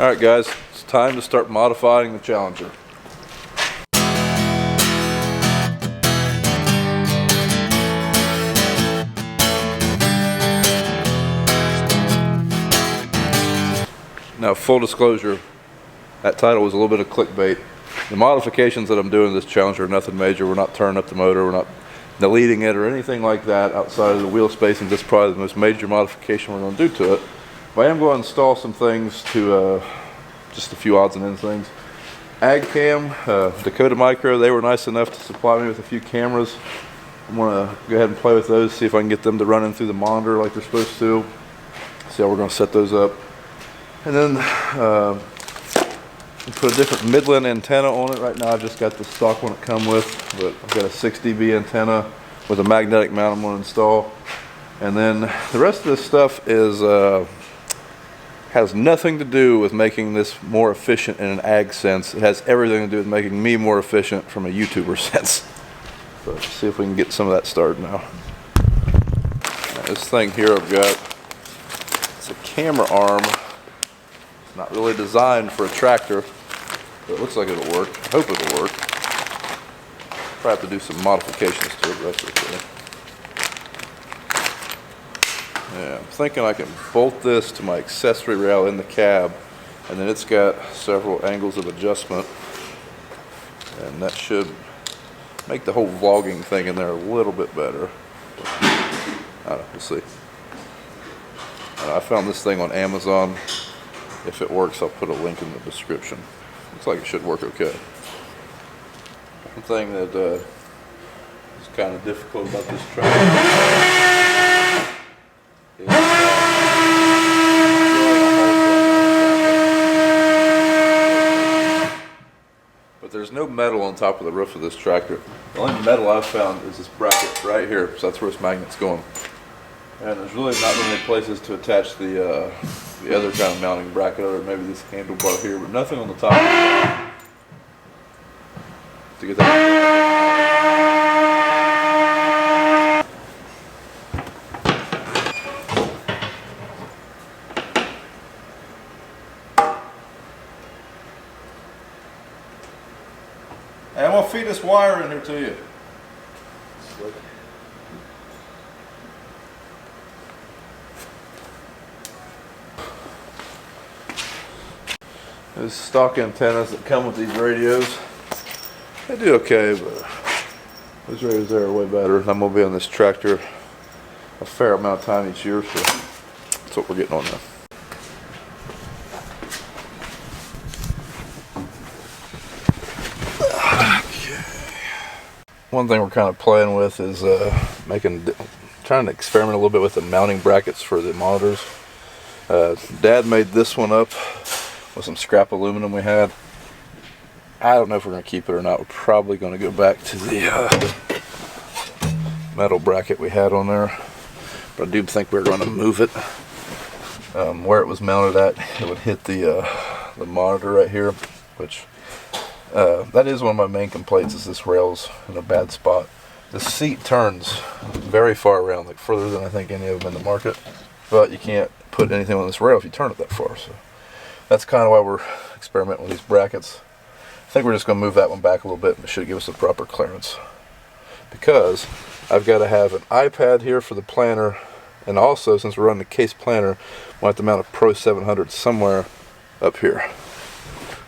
Alright guys, it's time to start modifying the Challenger. Now full disclosure, that title was a little bit of clickbait. The modifications that I'm doing to this Challenger are nothing major. We're not turning up the motor, we're not deleting it or anything like that outside of the wheel spacing. That's probably the most major modification we're going to do to it. But I am going to install some things to, just a few odds and ends things. AgCam, Dakota Micro, they were nice enough to supply me with a few cameras. I'm going to go ahead and play with those, see if I can get them to run in through the monitor like they're supposed to. See how we're going to set those up. And then put a different Midland antenna on it. Right now I've just got the stock one it come with, but I've got a 6 dB antenna with a magnetic mount I'm going to install. And then the rest of this stuff is has nothing to do with making this more efficient in an ag sense. It has everything to do with making me more efficient from a YouTuber sense. So let's see if we can get some of that started now. This thing here I've got, it's a camera arm. It's not really designed for a tractor, but it looks like it'll work. I hope it'll work. Probably have to do some modifications to it, but that's okay. Yeah, I'm thinking I can bolt this to my accessory rail in the cab, and then it's got several angles of adjustment, and that should make the whole vlogging thing in there a little bit better. I don't know, we'll see. I found this thing on Amazon. If it works, I'll put a link in the description. Looks like it should work okay. One thing that is kind of difficult about this tractor is but there's no metal on top of the roof of this tractor. The only metal I've found is this bracket right here, so that's where this magnet's going. And there's really not many places to attach the other kind of mounting bracket, or maybe this handlebar here, but nothing on the top to get that. Hey, I'm gonna feed this wire in here to you. Those stock antennas that come with these radios, they do okay, but those radios there are way better. I'm going to be on this tractor a fair amount of time each year, so that's what we're getting on now. Okay. One thing we're kind of playing with is trying to experiment a little bit with the mounting brackets for the monitors. Dad made this one up with some scrap aluminum we had. I don't know if we're going to keep it or not. We're probably going to go back to the metal bracket we had on there, but I do think we're going to move it. Where it was mounted at, it would hit the monitor right here, which that is one of my main complaints, is this rail's in a bad spot. The seat turns very far around, like further than I think any of them in the market, but you can't put anything on this rail if you turn it that far. So that's kind of why we're experimenting with these brackets. I think we're just going to move that one back a little bit, and it should give us the proper clearance. Because I've got to have an iPad here for the planner, and also, since we're running the case planner, we'll have to mount a Pro 700 somewhere up here.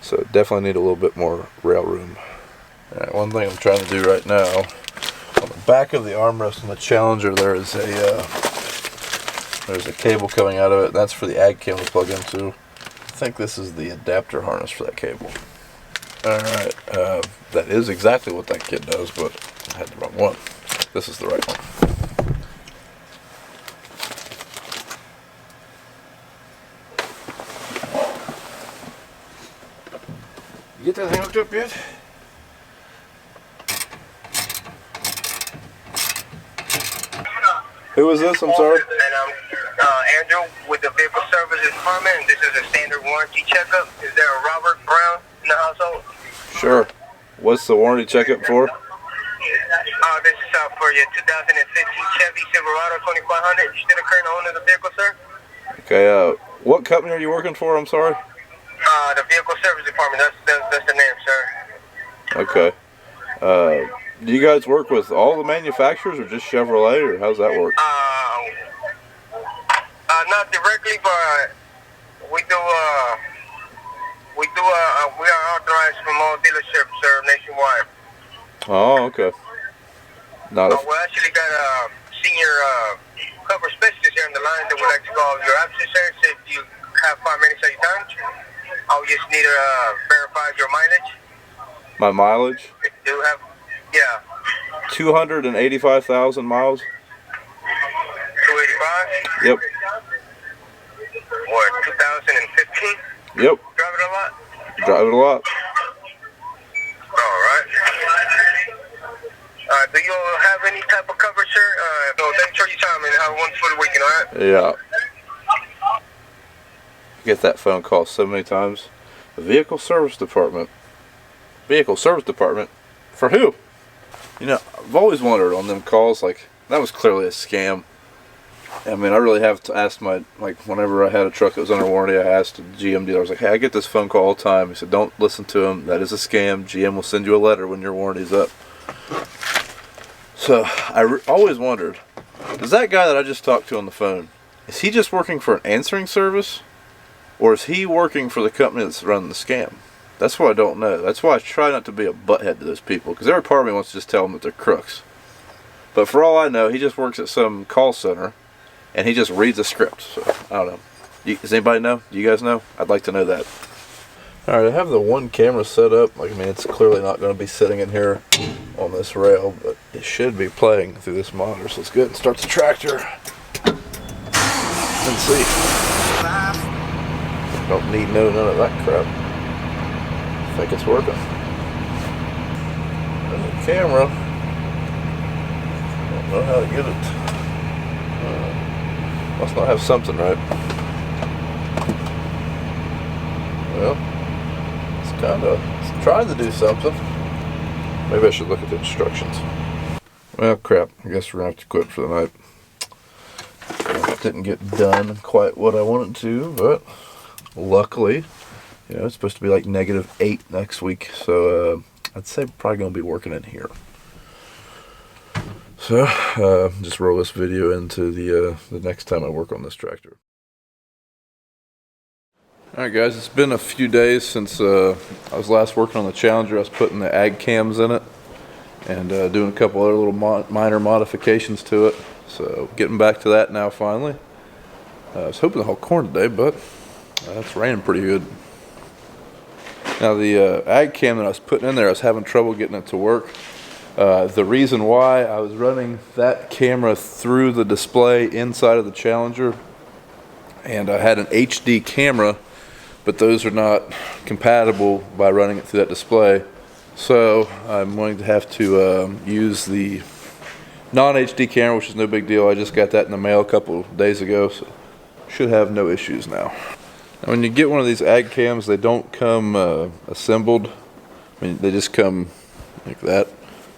So definitely need a little bit more rail room. Alright, one thing I'm trying to do right now, on the back of the armrest on the Challenger, there's a cable coming out of it. That's for the AgCam to plug into. I think this is the adapter harness for that cable. Alright, that is exactly what that kit does, but I had the wrong one. This is the right one. You get that thing hooked up yet? Who is this? I'm sorry. Andrew with the Vehicle Services Department, and this is a standard warranty checkup. Is there a Robert Brown in the household? Sure. What's the warranty checkup for? This is for your 2015 Chevy Silverado 2500. You still the current owner of the vehicle, sir? Okay, what company are you working for? I'm sorry. The vehicle service department. That's the name, sir. Okay. Do you guys work with all the manufacturers or just Chevrolet, or how's that work? Not directly, but we do. We are authorized from all dealerships, sir, nationwide. Oh, okay. Not a. We actually got a senior cover specialist here on the line that would like to call your absence, sir. So if you have 5 minutes at your time, I'll just need to verify your mileage. My mileage? If you do have, yeah. 285,000 miles. 285? Yep. What, 2015? Yep. Drive it a lot? Drive it a lot. Alright. Do you have any type of coverage, sir? No, thanks for your time and have a wonderful weekend, alright? Yeah. I get that phone call so many times. The vehicle service department. Vehicle service department? For who? You know, I've always wondered on them calls, like, that was clearly a scam. I mean, I really have to ask my, like, whenever I had a truck that was under warranty, I asked the GM dealer, I was like, hey, I get this phone call all the time. He said, don't listen to him. That is a scam. GM will send you a letter when your warranty's up. So, I always wondered, does that guy that I just talked to on the phone, is he just working for an answering service? Or is he working for the company that's running the scam? That's what I don't know. That's why I try not to be a butthead to those people, because every part of me wants to just tell them that they're crooks. But for all I know, he just works at some call center, and he just reads a script. So, I don't know. Does anybody know? Do you guys know? I'd like to know that. Alright, I have the one camera set up. Like, I mean, it's clearly not going to be sitting in here on this rail, but it should be playing through this monitor. So let's go ahead and start the tractor. And see. Don't need none of that crap. I think it's working. There's the camera. Don't know how to get it. Must not have something right. Well, it's trying to do something. Maybe I should look at the instructions. Well, crap. I guess we're gonna have to quit for the night. Didn't get done quite what I wanted to, but luckily, you know, it's supposed to be like -8 next week, so I'd say probably gonna be working in here. So just roll this video into the next time I work on this tractor. Alright guys, it's been a few days since I was last working on the Challenger. I was putting the ag cams in it and doing a couple other little minor modifications to it. So getting back to that now finally. I was hoping to haul corn today, but it's raining pretty good. Now the ag cam that I was putting in there, I was having trouble getting it to work. The reason why, I was running that camera through the display inside of the Challenger, and I had an HD camera, but those are not compatible by running it through that display. So I'm going to have to use the non-HD camera, which is no big deal. I just got that in the mail a couple of days ago, so should have no issues now. Now when you get one of these ag cams, they don't come assembled. I mean, they just come like that,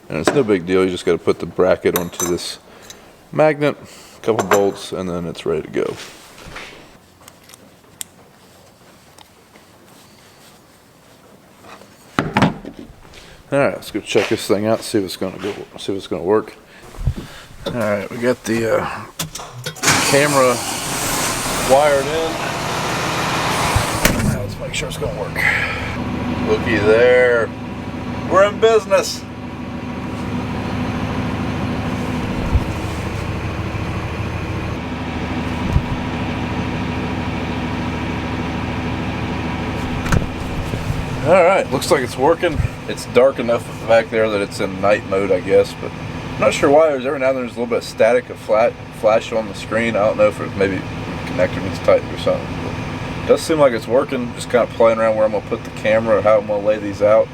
and it's no big deal. You just got to put the bracket onto this magnet, a couple bolts, and then it's ready to go. All right, let's go check this thing out, see if it's gonna go, see if it's gonna work. All right, we got the camera wired in. Now let's make sure it's gonna work. Looky there, we're in business. All right, looks like it's working. It's dark enough back there that it's in night mode, I guess, but I'm not sure why. Every now and then there's a little bit of static, a flash on the screen. I don't know if it's maybe the connector needs tightened or something. But it does seem like it's working. Just kind of playing around where I'm gonna put the camera or how I'm gonna lay these out.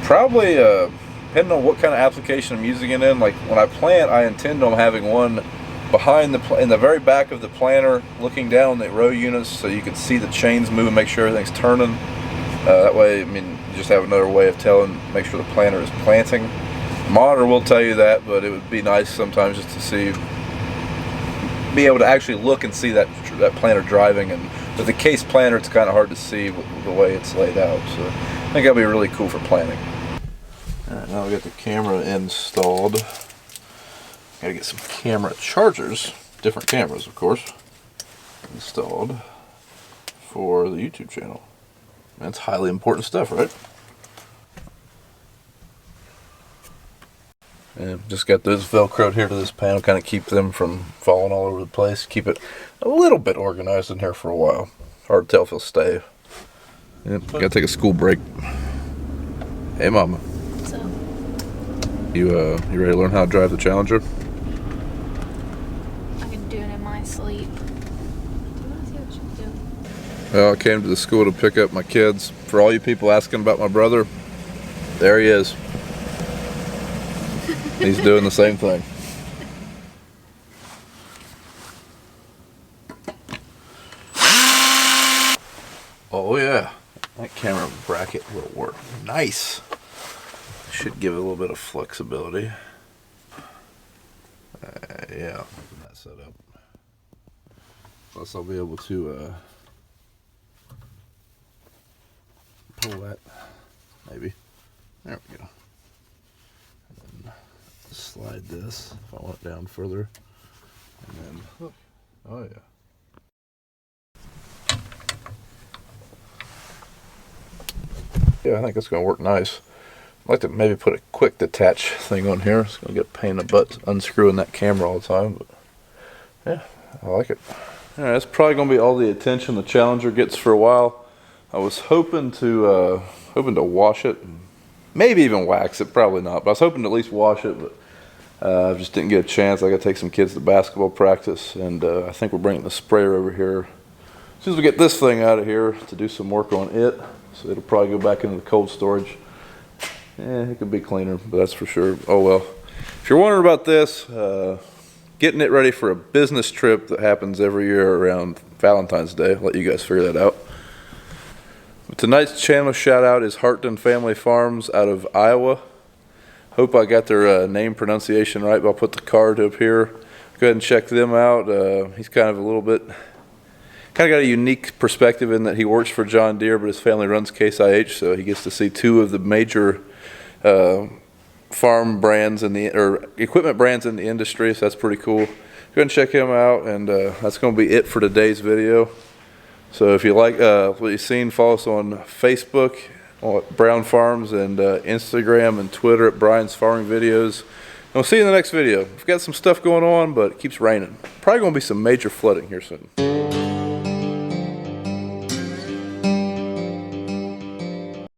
Probably depending on what kind of application I'm using it in. Like when I plant, I intend on having one behind in the very back of the planter, looking down on the row units, so you can see the chains move and make sure everything's turning. That way, I mean, you just have another way of telling, make sure the planter is planting. The monitor will tell you that, but it would be nice sometimes just to see, be able to actually look and see that planter driving and With the case planter, it's kind of hard to see the way it's laid out, so I think that'll be really cool for planning. Alright, now we got the camera installed. Gotta get some camera chargers, different cameras of course, installed for the YouTube channel. That's highly important stuff, right? And just got those velcroed here to this panel, kind of keep them from falling all over the place. Keep it a little bit organized in here for a while. Hard to tell if it'll stay. Yep, gotta take a school break. Hey mama. What's up? You ready to learn how to drive the Challenger? I can do it in my sleep. Do you want to see what you do? Well, I came to the school to pick up my kids. For all you people asking about my brother, there he is. He's doing the same thing. Oh yeah, that camera bracket will work nice. Should give it a little bit of flexibility. Yeah, that setup. Plus I'll be able to pull that, maybe. There we go. And then slide this if I want it down further. And then, look. Oh yeah. Yeah, I think it's going to work nice. I'd like to maybe put a quick detach thing on here. It's going to get a pain in the butt unscrewing that camera all the time. But yeah, I like it. Alright, that's probably going to be all the attention the Challenger gets for a while. I was hoping to wash it, maybe even wax it. Probably not, but I was hoping to at least wash it. But I just didn't get a chance. I got to take some kids to basketball practice, and I think we're bringing the sprayer over here as soon as we get this thing out of here to do some work on it. So it'll probably go back into the cold storage. It could be cleaner, but that's for sure. Oh well. If you're wondering about this, getting it ready for a business trip that happens every year around Valentine's Day. I'll let you guys figure that out. But tonight's channel shout out is Harton Family Farms out of Iowa. Hope I got their name pronunciation right, but I'll put the card up here. Go ahead and check them out. He's kind of a little bit, kind of got a unique perspective in that he works for John Deere, but his family runs Case IH, so he gets to see two of the major farm brands or equipment brands in the industry, so that's pretty cool. Go ahead and check him out, and that's going to be it for today's video. So if you like what you've seen, follow us on Facebook at Brown Farms and Instagram and Twitter at Brian's Farming Videos. And we'll see you in the next video. We've got some stuff going on, but it keeps raining. Probably going to be some major flooding here soon.